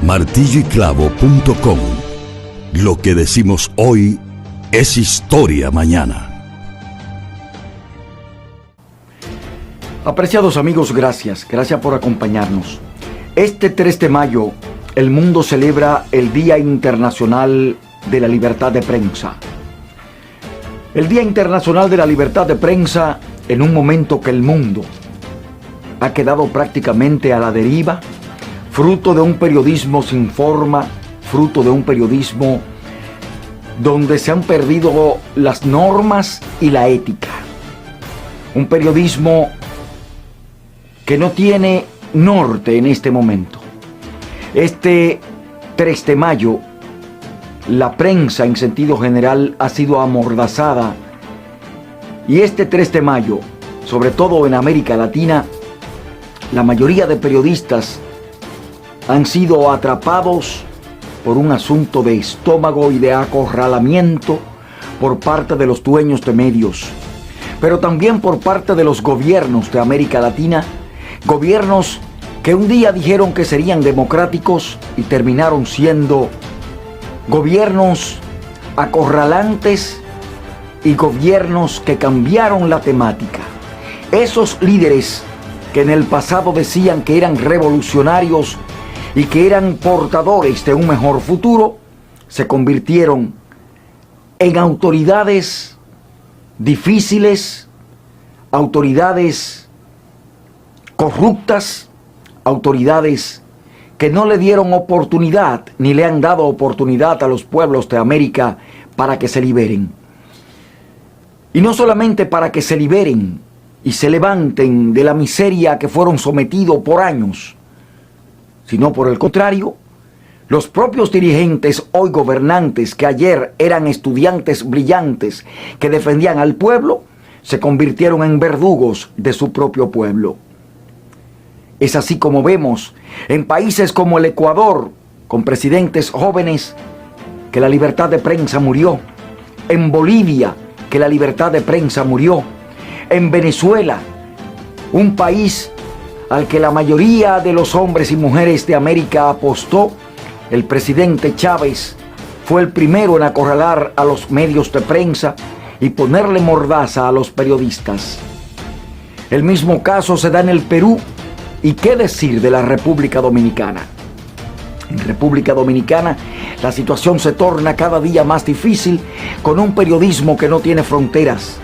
martilloyclavo.com. Lo que decimos hoy es historia mañana. Apreciados amigos, gracias por acompañarnos. Este 3 de mayo, el mundo celebra el Día Internacional de la Libertad de Prensa. El Día Internacional de la Libertad de Prensa, en un momento que el mundo ha quedado prácticamente a la deriva, fruto de un periodismo sin forma, fruto de un periodismo donde se han perdido las normas y la ética. Un periodismo que no tiene norte en este momento. Este 3 de mayo, la prensa en sentido general ha sido amordazada, y este 3 de mayo, sobre todo en América Latina, la mayoría de periodistas han sido atrapados por un asunto de estómago y de acorralamiento por parte de los dueños de medios, pero también por parte de los gobiernos de América Latina, gobiernos que un día dijeron que serían democráticos y terminaron siendo gobiernos acorralantes y gobiernos que cambiaron la temática. Esos líderes que en el pasado decían que eran revolucionarios y que eran portadores de un mejor futuro, se convirtieron en autoridades difíciles, autoridades corruptas, autoridades que no le dieron oportunidad ni le han dado oportunidad a los pueblos de América para que se liberen. Y no solamente para que se liberen y se levanten de la miseria que fueron sometidos por años, sino por el contrario, los propios dirigentes, hoy gobernantes, que ayer eran estudiantes brillantes que defendían al pueblo, se convirtieron en verdugos de su propio pueblo. Es así como vemos en países como el Ecuador, con presidentes jóvenes, que la libertad de prensa murió. En Bolivia, que la libertad de prensa murió. En Venezuela, un país al que la mayoría de los hombres y mujeres de América apostó, el presidente Chávez fue el primero en acorralar a los medios de prensa y ponerle mordaza a los periodistas. El mismo caso se da en el Perú. ¿Y qué decir de la República Dominicana? En República Dominicana la situación se torna cada día más difícil con un periodismo que no tiene fronteras.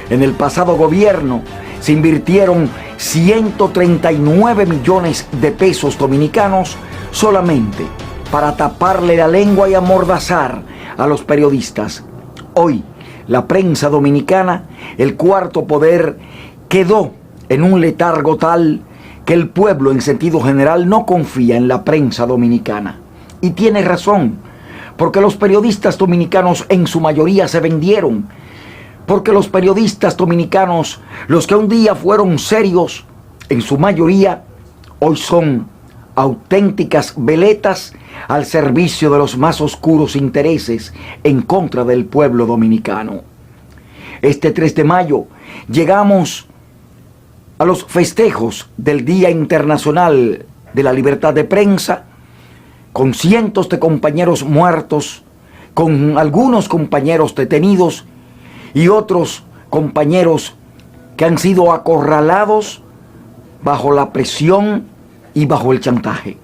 En el pasado gobierno se invirtieron 139 millones de pesos dominicanos solamente para taparle la lengua y amordazar a los periodistas. Hoy, la prensa dominicana, el cuarto poder, quedó en un letargo tal que el pueblo en sentido general no confía en la prensa dominicana. Y tiene razón, porque los periodistas dominicanos en su mayoría se vendieron, porque los periodistas dominicanos, los que un día fueron serios, en su mayoría, hoy son auténticas veletas al servicio de los más oscuros intereses en contra del pueblo dominicano. Este 3 de mayo llegamos a los festejos del Día Internacional de la Libertad de Prensa, con cientos de compañeros muertos, con algunos compañeros detenidos y otros compañeros que han sido acorralados bajo la presión y bajo el chantaje.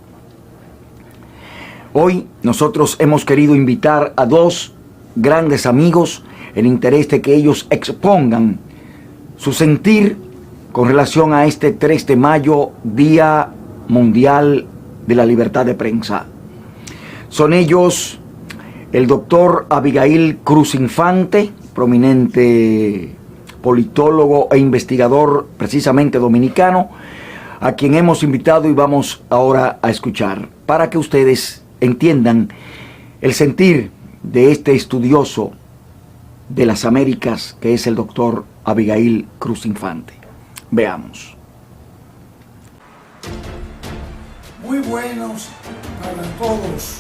Hoy nosotros hemos querido invitar a dos grandes amigos en interés de que ellos expongan su sentir con relación a este 3 de mayo, Día Mundial de la Libertad de Prensa. Son ellos el doctor Abigail Cruz Infante, prominente politólogo e investigador precisamente dominicano, a quien hemos invitado y vamos ahora a escuchar, para que ustedes entiendan el sentir de este estudioso de las Américas, que es el doctor Abigail Cruz Infante. Veamos. Muy buenos para todos.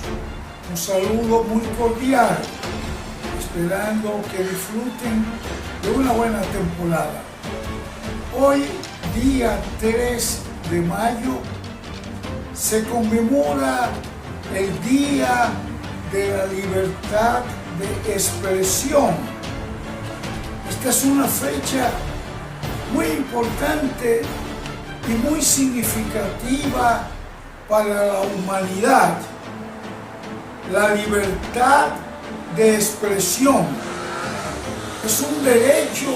Un saludo muy cordial, esperando que disfruten de una buena temporada. Hoy, día 3 de mayo, se conmemora el Día de la Libertad de Expresión. Esta es una fecha muy importante y muy significativa para la humanidad. La libertad de expresión es un derecho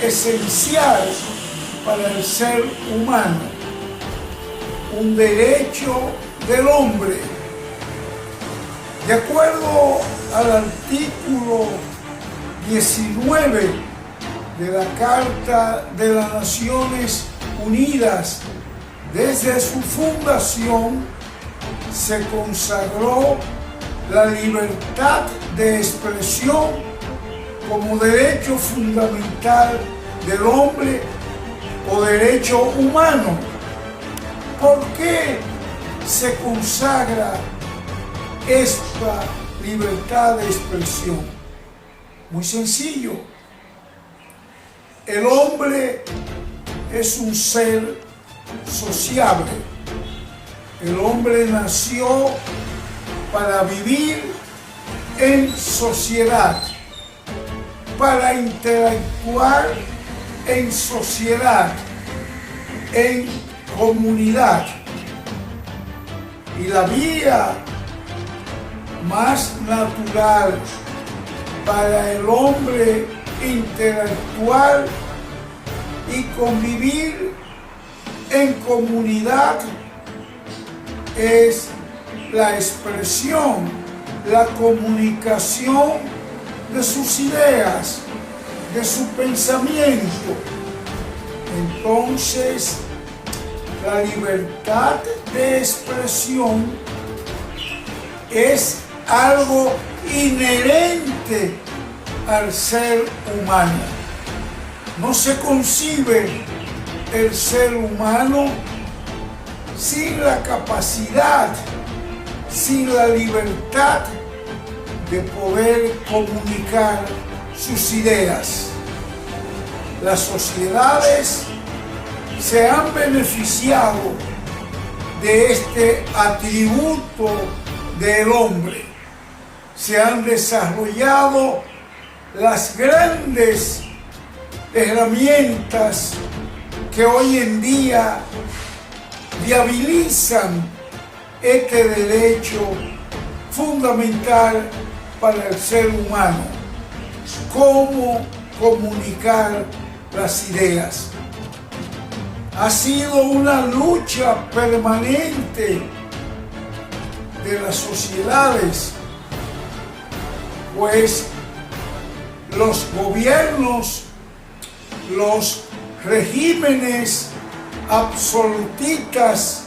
esencial para el ser humano, un derecho del hombre. De acuerdo al artículo 19 de la Carta de las Naciones Unidas, desde su fundación se consagró la libertad de expresión como derecho fundamental del hombre o derecho humano. ¿Por qué se consagra esta libertad de expresión? Muy sencillo. El hombre es un ser sociable. El hombre nació para vivir en sociedad, para interactuar en sociedad, en comunidad. Y la vía más natural para el hombre interactuar y convivir en comunidad es la expresión, la comunicación de sus ideas, de su pensamiento. Entonces, la libertad de expresión es algo inherente al ser humano. No se concibe el ser humano sin la capacidad, sin la libertad de poder comunicar sus ideas. Las sociedades se han beneficiado de este atributo del hombre. Se han desarrollado las grandes herramientas que hoy en día viabilizan este derecho fundamental para el ser humano: cómo comunicar las ideas. Ha sido una lucha permanente de las sociedades, pues los gobiernos, los regímenes absolutistas,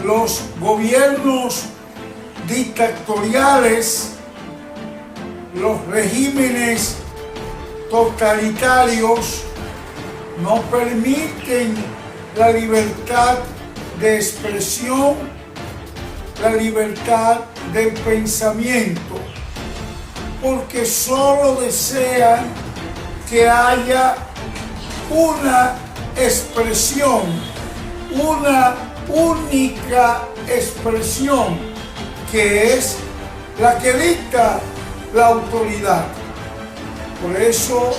los gobiernos dictatoriales, los regímenes totalitarios no permiten la libertad de expresión, la libertad del pensamiento, porque solo desean que haya una expresión, una única expresión, que es la que dicta la autoridad. Por eso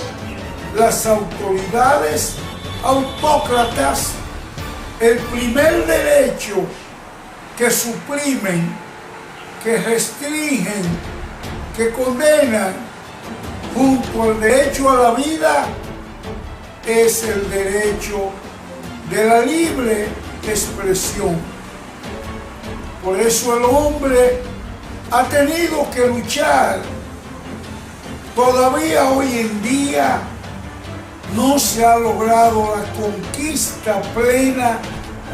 las autoridades autócratas, el primer derecho que suprimen, que restringen, que condenan junto al derecho a la vida, es el derecho de la libre expresión. Por eso el hombre ha tenido que luchar. Todavía hoy en día no se ha logrado la conquista plena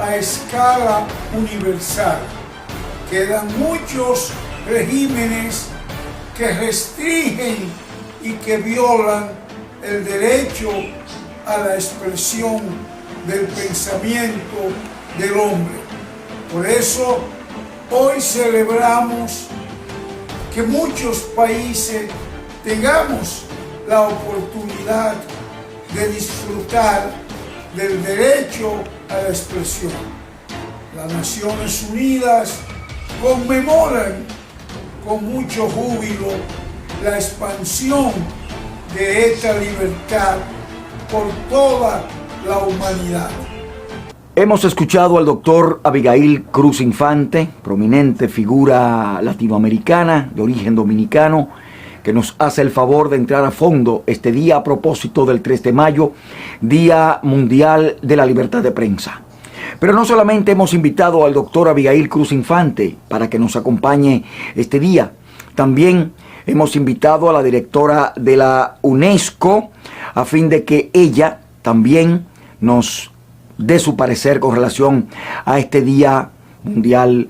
a escala universal. Quedan muchos regímenes que restringen y que violan el derecho a la expresión del pensamiento del hombre. Por eso hoy celebramos que muchos países tengamos la oportunidad de disfrutar del derecho a la expresión. Las Naciones Unidas conmemoran con mucho júbilo la expansión de esta libertad por toda la humanidad. Hemos escuchado al doctor Abigail Cruz Infante, prominente figura latinoamericana de origen dominicano, que nos hace el favor de entrar a fondo este día a propósito del 3 de mayo, Día Mundial de la Libertad de Prensa. Pero no solamente hemos invitado al doctor Abigail Cruz Infante para que nos acompañe este día, también hemos invitado a la directora de la UNESCO a fin de que ella también nos dé su parecer con relación a este Día Mundial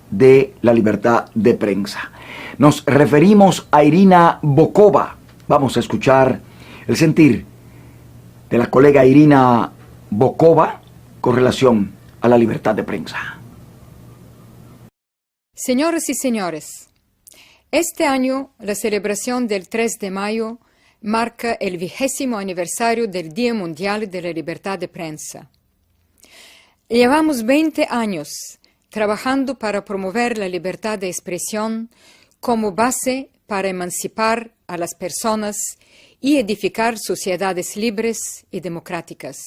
de la Libertad de Prensa. Nos referimos a Irina Bokova. Vamos a escuchar el sentir de la colega Irina Bokova con relación a la libertad de prensa. Señoras y señores, este año la celebración del 3 de mayo marca el 20º aniversario del Día Mundial de la Libertad de Prensa. Llevamos 20 años trabajando para promover la libertad de expresión como base para emancipar a las personas y edificar sociedades libres y democráticas.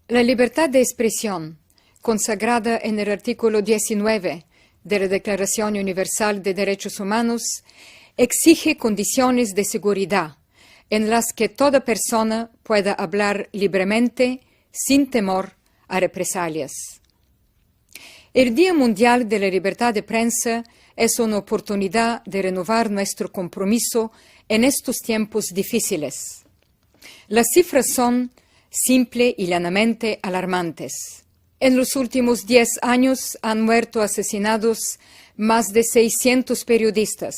La libertad de expresión, consagrada en el artículo 19 de la Declaración Universal de Derechos Humanos, exige condiciones de seguridad en las que toda persona pueda hablar libremente sin temor a represalias. El Día Mundial de la Libertad de Prensa es una oportunidad de renovar nuestro compromiso en estos tiempos difíciles. Las cifras son simple y llanamente alarmantes. En los últimos 10 años han muerto asesinados más de 600 periodistas,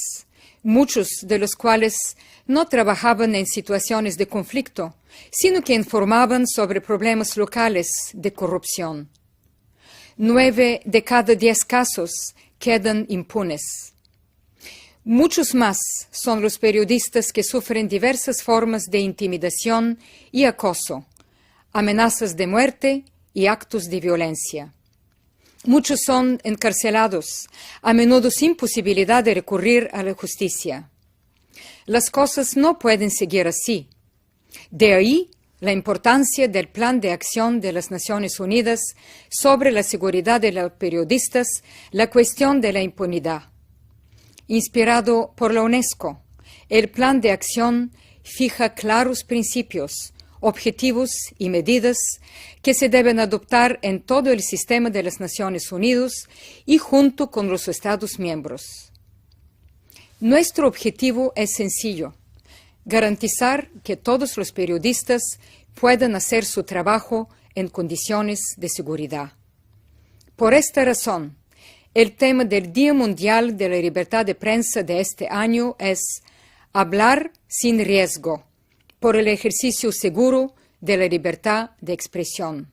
muchos de los cuales no trabajaban en situaciones de conflicto, sino que informaban sobre problemas locales de corrupción. 9 de cada 10 casos quedan impunes. Muchos más son los periodistas que sufren diversas formas de intimidación y acoso, amenazas de muerte y actos de violencia. Muchos son encarcelados, a menudo sin posibilidad de recurrir a la justicia. Las cosas no pueden seguir así. De ahí la importancia del Plan de Acción de las Naciones Unidas sobre la seguridad de los periodistas, la cuestión de la impunidad. Inspirado por la UNESCO, el Plan de Acción fija claros principios, objetivos y medidas que se deben adoptar en todo el sistema de las Naciones Unidas y junto con los Estados miembros. Nuestro objetivo es sencillo: garantizar que todos los periodistas puedan hacer su trabajo en condiciones de seguridad. Por esta razón, el tema del Día Mundial de la Libertad de Prensa de este año es hablar sin riesgo, por el ejercicio seguro de la libertad de expresión.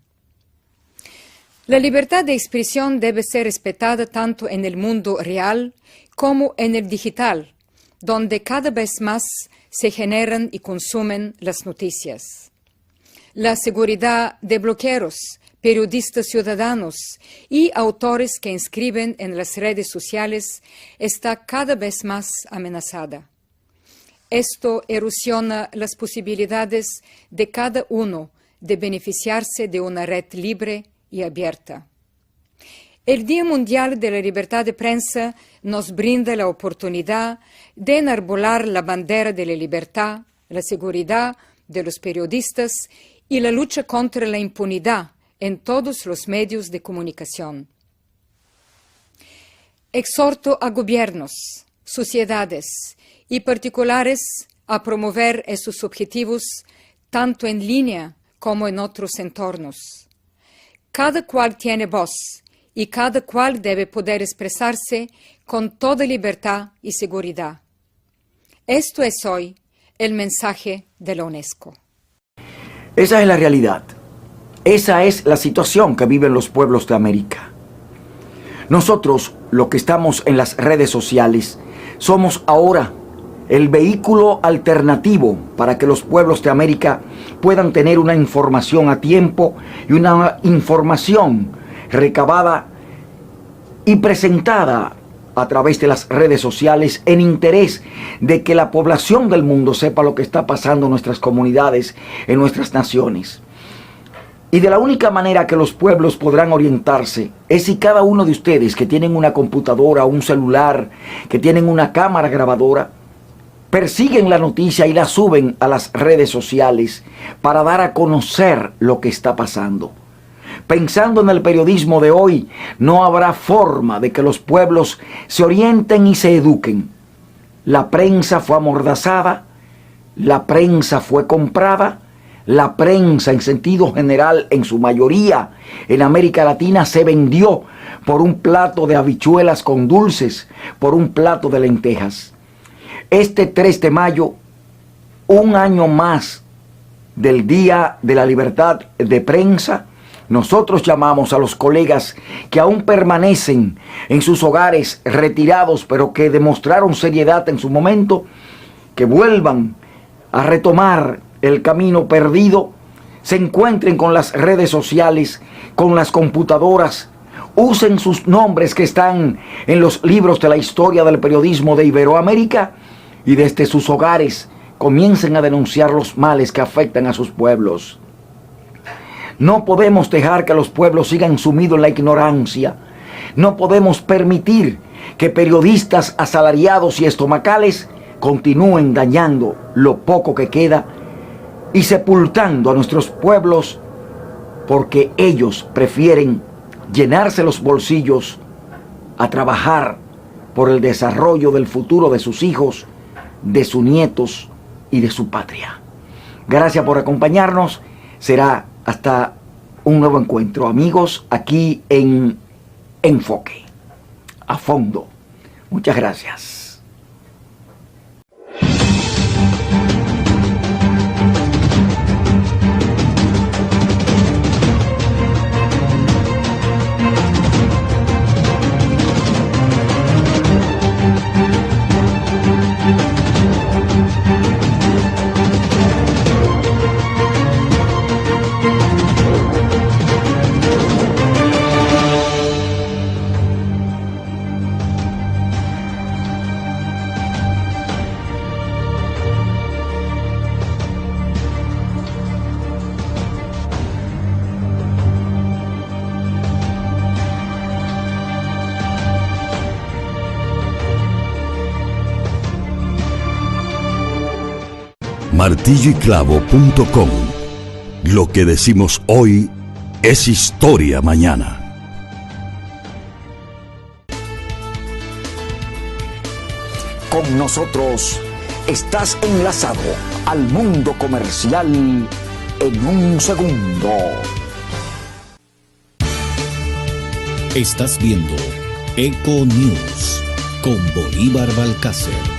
La libertad de expresión debe ser respetada tanto en el mundo real como en el digital, donde cada vez más se generan y consumen las noticias. La seguridad de blogueros, periodistas ciudadanos y autores que escriben en las redes sociales está cada vez más amenazada. Esto erosiona las posibilidades de cada uno de beneficiarse de una red libre y abierta. El Día Mundial de la Libertad de Prensa nos brinda la oportunidad de enarbolar la bandera de la libertad, la seguridad de los periodistas y la lucha contra la impunidad en todos los medios de comunicación. Exhorto a gobiernos, sociedades y particulares a promover esos objetivos tanto en línea como en otros entornos. Cada cual tiene voz y cada cual debe poder expresarse con toda libertad y seguridad. Esto es hoy el mensaje de la UNESCO. Esa es la realidad. Esa es la situación que viven los pueblos de América. Nosotros, los que estamos en las redes sociales, somos ahora el vehículo alternativo para que los pueblos de América puedan tener una información a tiempo y una información recabada y presentada a través de las redes sociales en interés de que la población del mundo sepa lo que está pasando en nuestras comunidades, en nuestras naciones. Y de la única manera que los pueblos podrán orientarse es si cada uno de ustedes que tienen una computadora, un celular, que tienen una cámara grabadora, persiguen la noticia y la suben a las redes sociales para dar a conocer lo que está pasando. Pensando en el periodismo de hoy, no habrá forma de que los pueblos se orienten y se eduquen. La prensa fue amordazada, la prensa fue comprada, la prensa en sentido general, en su mayoría en América Latina, se vendió por un plato de habichuelas con dulces, por un plato de lentejas. Este 3 de mayo, un año más del Día de la Libertad de Prensa, nosotros llamamos a los colegas que aún permanecen en sus hogares retirados, pero que demostraron seriedad en su momento, que vuelvan a retomar el camino perdido, se encuentren con las redes sociales, con las computadoras, usen sus nombres que están en los libros de la historia del periodismo de Iberoamérica y desde sus hogares comiencen a denunciar los males que afectan a sus pueblos. No podemos dejar que los pueblos sigan sumidos en la ignorancia. No podemos permitir que periodistas asalariados y estomacales continúen dañando lo poco que queda y sepultando a nuestros pueblos porque ellos prefieren llenarse los bolsillos a trabajar por el desarrollo del futuro de sus hijos, de sus nietos y de su patria. Gracias por acompañarnos. Será hasta un nuevo encuentro, amigos, aquí en Enfoque a Fondo. Muchas gracias. martilloyclavo.com. Lo que decimos hoy es historia mañana. Con nosotros estás enlazado al mundo comercial en un segundo. Estás viendo Eco News con Bolívar Balcácer.